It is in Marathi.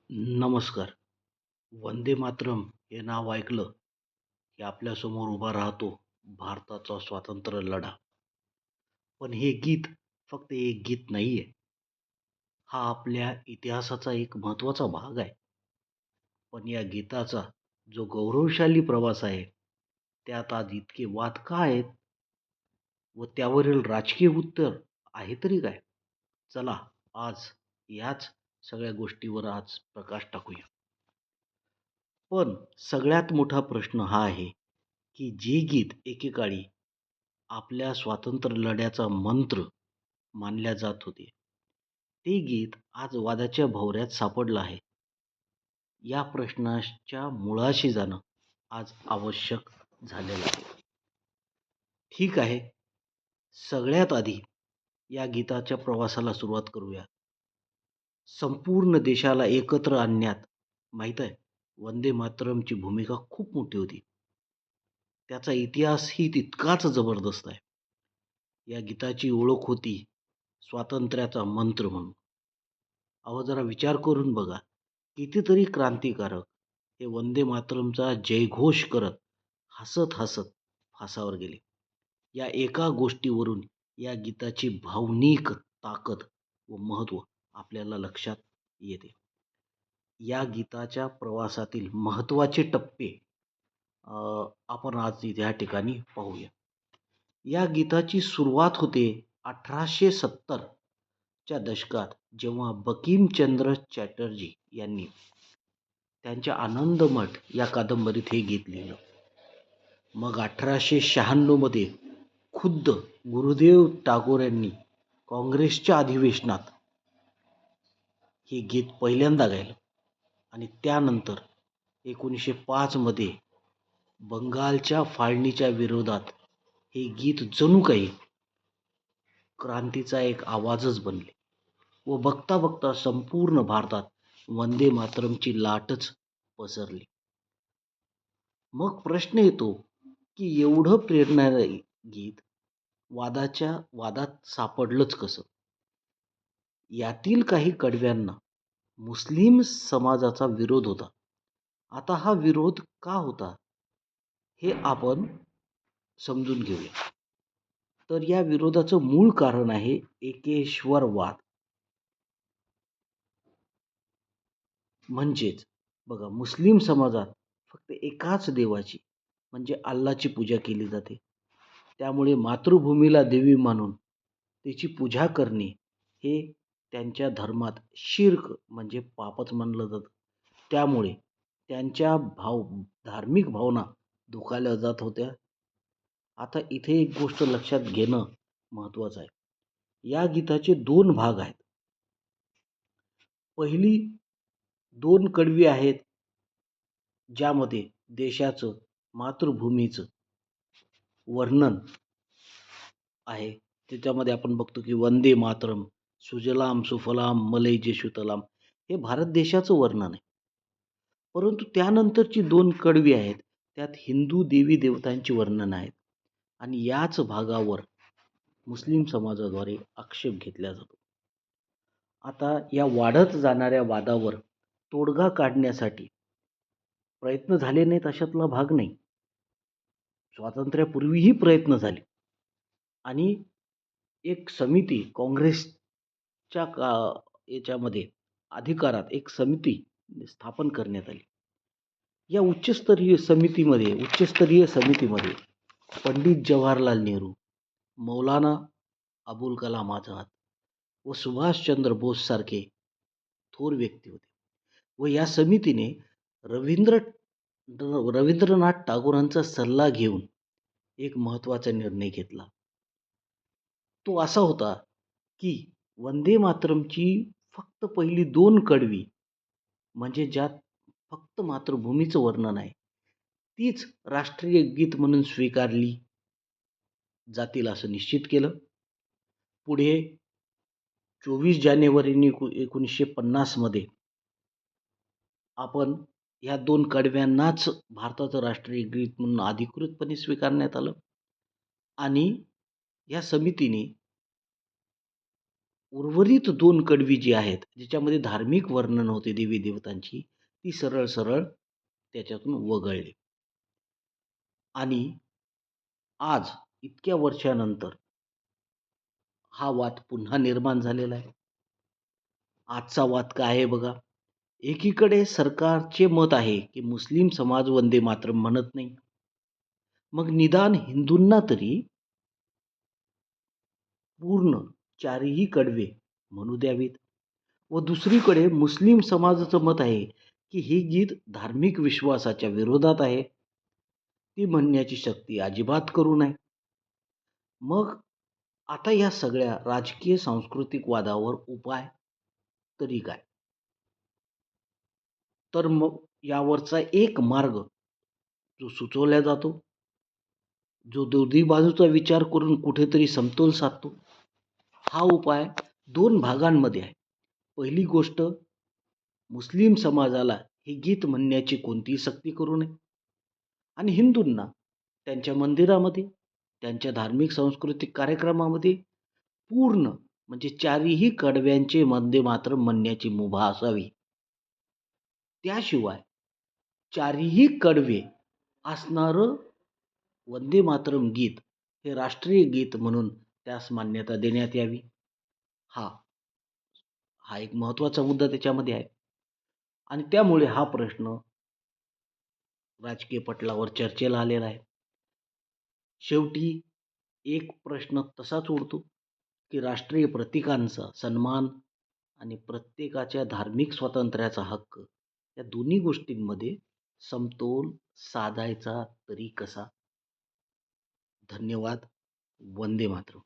नमस्कार. वंदे मातरम हे नाव ऐकलं की आपल्यासमोर उभा राहतो भारताचा स्वातंत्र्य लढा. पण हे गीत फक्त एक गीत नाहीये. हा आपल्या इतिहासाचा एक महत्त्वाचा भाग आहे. पण या गीताचा जो गौरवशाली प्रवास आहे, त्यात आज इतके वाद का आहेत व त्यावरील राजकीय उत्तर आहे तरी काय? चला आज याच सगळ्या गोष्टीवर आज प्रकाश टाकूया. पण सगळ्यात मोठा प्रश्न हा आहे की जे गीत एकेकाळी आपल्या स्वातंत्र्य लढ्याचा मंत्र मानल्या जात होते, ते गीत आज वादाच्या भोवऱ्यात सापडलं आहे. या प्रश्नाच्या मुळाशी जाणं आज आवश्यक झालेलं आहे. ठीक आहे, सगळ्यात आधी या गीताच्या प्रवासाला सुरुवात करूया. संपूर्ण देशाला एकत्र आणण्यात माहीत आहे, वंदे मातरमची भूमिका खूप मोठी होती. त्याचा इतिहासही तितकाच जबरदस्त आहे. या गीताची ओळख होती स्वातंत्र्याचा मंत्र म्हणून. अहो जरा विचार करून बघा, कितीतरी क्रांतिकारक हे वंदे मातरमचा जयघोष करत हसत हसत फासावर गेले. या एका गोष्टीवरून या गीताची भावनिक ताकद व महत्त्व आपल्याला लक्षात येते. या गीताच्या प्रवासातील महत्त्वाचे टप्पे आपण आज या ठिकाणी पाहूया. या गीताची सुरुवात होते 1870 च्या दशकात, जेव्हा बंकिमचंद्र चॅटर्जी यांनी त्यांच्या आनंदमठ या कादंबरीत हे गीत लिहिलं. मग 1896 मध्ये खुद्द गुरुदेव टागोर यांनी काँग्रेसच्या अधिवेशनात हे गीत पहिल्यांदा गायलं आणि त्यानंतर 1905 मध्ये बंगालच्या फाळणीच्या विरोधात हे गीत जणू काही क्रांतीचा एक आवाजच बनले व बघता बघता संपूर्ण भारतात वंदे मातरमची लाटच पसरली. मग प्रश्न येतो की एवढं प्रेरणादायी गीत वादाच्या वादात सापडलंच कसं? यातील काही कडव्यांना मुस्लिम समाजाचा विरोध होता. आता हा विरोध का होता हे आपण समजून घेऊया. तर या विरोधाचं मूळ कारण आहे एकेश्वरवाद. म्हणजेच बघा, मुस्लिम समाजात फक्त एकाच देवाची म्हणजे अल्लाची पूजा केली जाते. त्यामुळे मातृभूमीला देवी मानून तिची पूजा करणे हे त्यांच्या धर्मात शिर्क म्हणजे पापच मानलं जातं. त्यामुळे त्यांच्या धार्मिक भावना दुखावल्या जात होत्या. आता इथे एक गोष्ट लक्षात घेणं महत्त्वाचं आहे. या गीताचे 2 भाग आहेत. पहिली 2 कडवी आहेत, ज्यामध्ये देशाचं, मातृभूमीचं वर्णन आहे. त्याच्यामध्ये आपण बघतो की वंदे मातरम, सुजलाम सुफलाम मलयज शितलाम हे भारत देशाचं वर्णन आहे. परंतु त्यानंतरची 2 कडवी आहेत, त्यात हिंदू देवी देवतांची वर्णन आहेत आणि याच भागावर मुस्लिम समाजाद्वारे आक्षेप घेतला जातो. आता या वाढत जाणाऱ्या वादावर तोडगा काढण्यासाठी प्रयत्न झाले नाहीत अशातला भाग नाही. स्वातंत्र्यापूर्वीही प्रयत्न झाले आणि एक समिती काँग्रेसच्या याच्यामध्ये अधिकारात एक समिती स्थापन करण्यात आली. या उच्चस्तरीय समितीमध्ये पंडित जवाहरलाल नेहरू, मौलाना अबुल कलाम आझाद व सुभाषचंद्र बोस सारखे थोर व्यक्ती होते व या समितीने रवींद्र रवींद्रनाथ टागोरांचा सल्ला घेऊन एक महत्त्वाचा निर्णय घेतला. तो असा होता की वंदे मातरमची फक्त पहिली 2 कडवी म्हणजे ज्यात फक्त मातृभूमीचं वर्णन आहे, तीच राष्ट्रीय गीत म्हणून स्वीकारली जातील असं निश्चित केलं. पुढे 24 जानेवारी 1950 मध्ये आपण ह्या 2 कडव्यांनाच भारताचं राष्ट्रीय गीत म्हणून अधिकृतपणे स्वीकारण्यात आलं आणि या समितीने उर्वरित 2 कडवी जी आहेत, ज्याच्यामध्ये धार्मिक वर्णन होते देवी-देवतांची, ती सरळ-सरळ त्याच्यातून वगळली. आणि आज इतक्या वर्षानंतर हा वाद पुन्हा निर्माण झालेला आहे. आजचा वाद काय आहे बघा. एकीकडे सरकारचे मत आहे, की मुस्लिम समाज वंदे मातरम म्हणत नाही. मग निदान हिंदूंना तरी पूर्ण चारही कडवे म्हणू द्यावीत. व दुसरीकडे मुस्लिम समाजाचं मत आहे, की हे गीत धार्मिक विश्वासाच्या विरोधात आहे. ती म्हणण्याची सक्ती अजिबात करू नये. मग आता या सगळ्या राजकीय सांस्कृतिक वादावर उपाय तरी काय? तर मग यावरचा एक मार्ग जो सुचवला जातो, जो दोन्ही बाजूचा विचार करून कुठेतरी समतोल साधतो, हा उपाय 2 भागांमध्ये आहे. पहिली गोष्ट, मुस्लिम समाजाला हे गीत म्हणण्याची कोणतीही सक्ती करू नये आणि हिंदूंना त्यांच्या मंदिरामध्ये, त्यांच्या धार्मिक सांस्कृतिक कार्यक्रमामध्ये पूर्ण म्हणजे चारही कडव्यांचे वंदे मातरम म्हणण्याची मुभा असावी. त्याशिवाय चारही कडवे असणारं वंदे मातरम गीत हे राष्ट्रीय गीत म्हणून त्यास मान्यता देण्यात यावी. हा हा एक महत्त्वाचा मुद्दा त्याच्यामध्ये आहे आणि त्यामुळे हा प्रश्न राजकीय पटलावर चर्चेला आलेला आहे. शेवटी एक प्रश्न तसाच उरतो, की राष्ट्रीय प्रतीकांचा सन्मान आणि प्रत्येकाच्या धार्मिक स्वातंत्र्याचा हक्क या दोन्ही गोष्टींमध्ये समतोल साधायचा तरी कसा? धन्यवाद. वंदे मातरम.